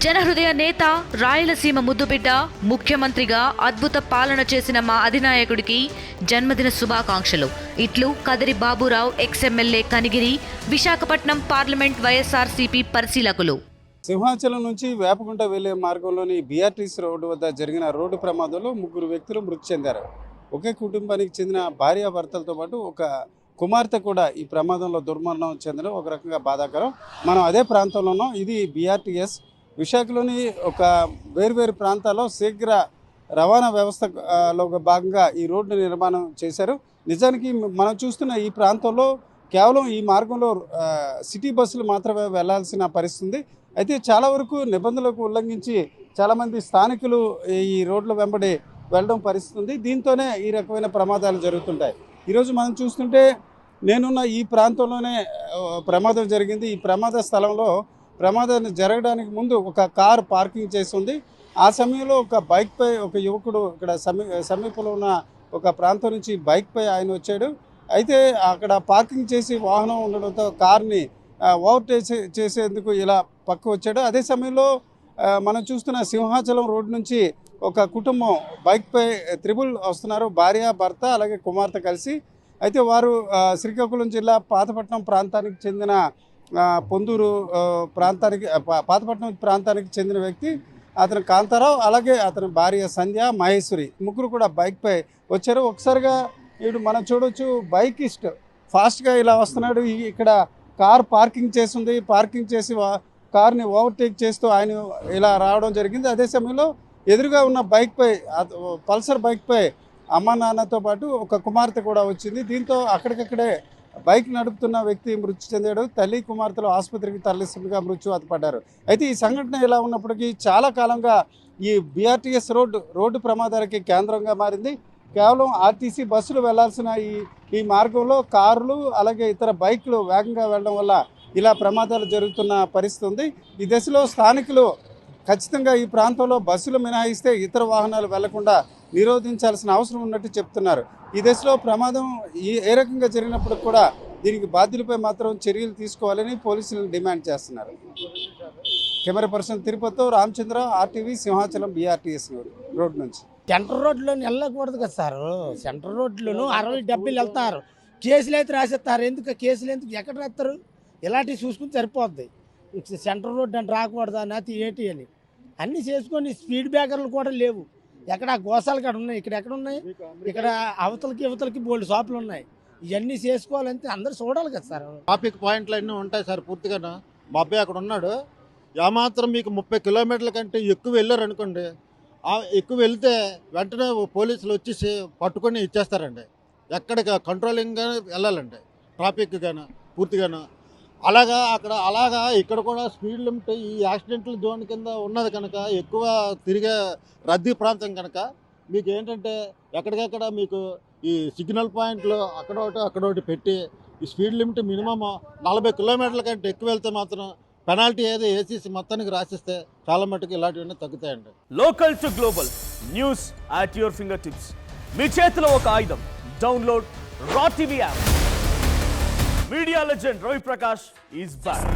జనహృదయ నేత, రాయలసీమ ముద్దుబిడ్డ, ముఖ్యమంత్రిగా అద్భుత పాలన చేసిన మా అధినాయకుడికి జన్మదిన శుభాకాంక్షలు. ఇట్లు కదిరి బాబురావు, ఎక్స్ఎమ్మెల్యే కనిగిరి, విశాఖపట్నం పార్లమెంట్ వైఎస్ఆర్సీపీ పరిశీలకులు. సింహాచలం నుంచి వేపగుంట వెళ్లే మార్గంలోని బీఆర్టీసీ రోడ్డు వద్ద జరిగిన రోడ్డు ప్రమాదంలో 3 వ్యక్తులు మృతి చెందారు. ఒకే కుటుంబానికి చెందిన భార్యాభర్తలతో పాటు ఒక కుమార్తె కూడా ఈ ప్రమాదంలో దుర్మరణం చెందడం ఒక రకంగా బాధాకరం. మనం అదే ప్రాంతంలో ఉన్నాం. ఇది బీఆర్టీఎస్. విశాఖలోని ఒక వేర్వేరు ప్రాంతాల్లో శీఘ్ర రవాణా వ్యవస్థలో భాగంగా ఈ రోడ్డు నిర్మాణం చేశారు. నిజానికి మనం చూస్తున్న ఈ ప్రాంతంలో కేవలం ఈ మార్గంలో సిటీ బస్సులు మాత్రమే వెళ్లాల్సిన పరిస్థితి. అయితే చాలా వరకు నిబంధనలకు ఉల్లంఘించి చాలామంది స్థానికులు ఈ రోడ్ల వెంబడి వెళ్ళడం పరిస్థితి ఉంది. దీంతోనే ఈ రకమైన ప్రమాదాలు జరుగుతుంటాయి. ఈరోజు మనం చూస్తుంటే నేనున్న ఈ ప్రాంతంలోనే ప్రమాదం జరిగింది. ఈ ప్రమాద స్థలంలో ప్రమాదం జరగడానికి ముందు ఒక కారు పార్కింగ్ చేసి ఉంది. ఆ సమయంలో ఒక బైక్పై ఒక యువకుడు ఇక్కడ సమీపంలో ఉన్న ఒక ప్రాంతం నుంచి బైక్పై ఆయన వచ్చాడు. అయితే అక్కడ పార్కింగ్ చేసి వాహనం ఉండడంతో కార్ని ఓవర్టేక్ చేసేందుకు ఇలా పక్క వచ్చాడు. అదే సమయంలో మనం చూస్తున్న సింహాచలం రోడ్డు నుంచి ఒక కుటుంబం బైక్పై త్రిబుల్ వస్తున్నారు, భార్య భర్త అలాగే కుమార్తె కలిసి. అయితే వారు శ్రీకాకుళం జిల్లా పాతపట్నం ప్రాంతానికి చెందిన పొందూరు పాతపట్నం ప్రాంతానికి చెందిన వ్యక్తి అతను కాంతారావు, అలాగే అతని భార్య సంధ్య, మహేశ్వరి, ముగ్గురు కూడా బైక్పై వచ్చారు. ఒకసారిగా ఇప్పుడు మనం చూడవచ్చు, బైకిస్ట్ ఫాస్ట్గా ఇలా వస్తున్నాడు. ఇక్కడ కార్ పార్కింగ్ చేసి ఉంది. పార్కింగ్ చేసి కార్ని ఓవర్టేక్ చేస్తూ ఆయన ఇలా రావడం జరిగింది. అదే సమయంలో ఎదురుగా ఉన్న బైక్పై, పల్సర్ బైక్పై అమ్మ నాన్నతో పాటు ఒక కుమార్తె కూడా వచ్చింది. దీంతో అక్కడికక్కడే బైక్ నడుపుతున్న వ్యక్తి మృతి చెందాడు. తల్లి కుమార్తెలు ఆసుపత్రికి తరలిస్తుండగా మృత్యువాత పడ్డారు. అయితే ఈ సంఘటన ఇలా ఉన్నప్పటికీ చాలా కాలంగా ఈ బీఆర్టీఎస్ రోడ్డు ప్రమాదాలకి కేంద్రంగా మారింది. కేవలం ఆర్టీసీ బస్సులు వెళ్లాల్సిన ఈ మార్గంలో కార్లు అలాగే ఇతర బైక్లు వేగంగా వెళ్ళడం వల్ల ఇలా ప్రమాదాలు జరుగుతున్న పరిస్థితి ఉంది. ఈ దశలో స్థానికులు ఖచ్చితంగా ఈ ప్రాంతంలో బస్సులు మినహాయిస్తే ఇతర వాహనాలు వెళ్లకుండా నిరోధించాల్సిన అవసరం ఉన్నట్టు చెప్తున్నారు. ఈ దశలో ప్రమాదం ఏ రకంగా జరిగినప్పుడు కూడా దీనికి బాధ్యులపై మాత్రం చర్యలు తీసుకోవాలని పోలీసులను డిమాండ్ చేస్తున్నారు. కెమెరా పర్సన్ తిరుపతితో రామచంద్ర, ఆర్టీవీ, సింహాచలం బీఆర్టీఎస్ రోడ్ నుంచి. సెంటర్ రోడ్లోని వెళ్ళకూడదు కదా సార్. సెంటర్ రోడ్లోనూ 60-70 వెళ్తారు. కేసులు అయితే రాసేస్తారు. ఎందుకు కేసులు ఎందుకు ఎక్కడ రాస్తారు? ఇలాంటివి చూసుకుని సరిపోద్ది. సెంటర్ రోడ్ అని రాకూడదు అని ఏంటి అని అన్నీ చేసుకొని స్పీడ్ బ్రేకర్లు కూడా లేవు. ఎక్కడ గోసాలు కాడ ఉన్నాయి, ఇక్కడ ఎక్కడ ఉన్నాయి? ఇక్కడ అవతలకి బోల్డ్ షాపులు ఉన్నాయి. ఇవన్నీ చేసుకోవాలంటే అందరూ చూడాలి కదా సార్. ట్రాఫిక్ పాయింట్లు అన్నీ ఉంటాయి సార్. పూర్తిగా మా అబ్బాయి అక్కడ ఉన్నాడు. ఏమాత్రం మీకు 30 కిలోమీటర్ల కంటే ఎక్కువ వెళ్ళారు అనుకోండి, ఎక్కువ వెళ్తే వెంటనే పోలీసులు వచ్చేసి పట్టుకొని ఇచ్చేస్తారండి. ఎక్కడికి కంట్రోలింగ్గా వెళ్ళాలండి ట్రాఫిక్ గాను పూర్తిగాను. అలాగా ఇక్కడ కూడా స్పీడ్ లిమిట్ ఈ యాక్సిడెంట్ల జోన్ కింద ఉన్నది కనుక, ఎక్కువ తిరిగే రద్దీ ప్రాంతం కనుక మీకు ఏంటంటే ఎక్కడికక్కడ మీకు ఈ సిగ్నల్ పాయింట్లు అక్కడొకటి పెట్టి ఈ స్పీడ్ లిమిట్ మినిమమ్ 40 కిలోమీటర్ల కంటే ఎక్కువ వెళ్తే మాత్రం పెనాల్టీ ఏదో ఏసీసీ మొత్తానికి రాసిస్తే చాలా మటుకు ఇలాంటివన్నీ తగ్గుతాయండి. Local to global news at your finger tips. మీ చేతిలో ఒక ఆయుధం. Download Raw TV app. Media legend Ravi Prakash is back.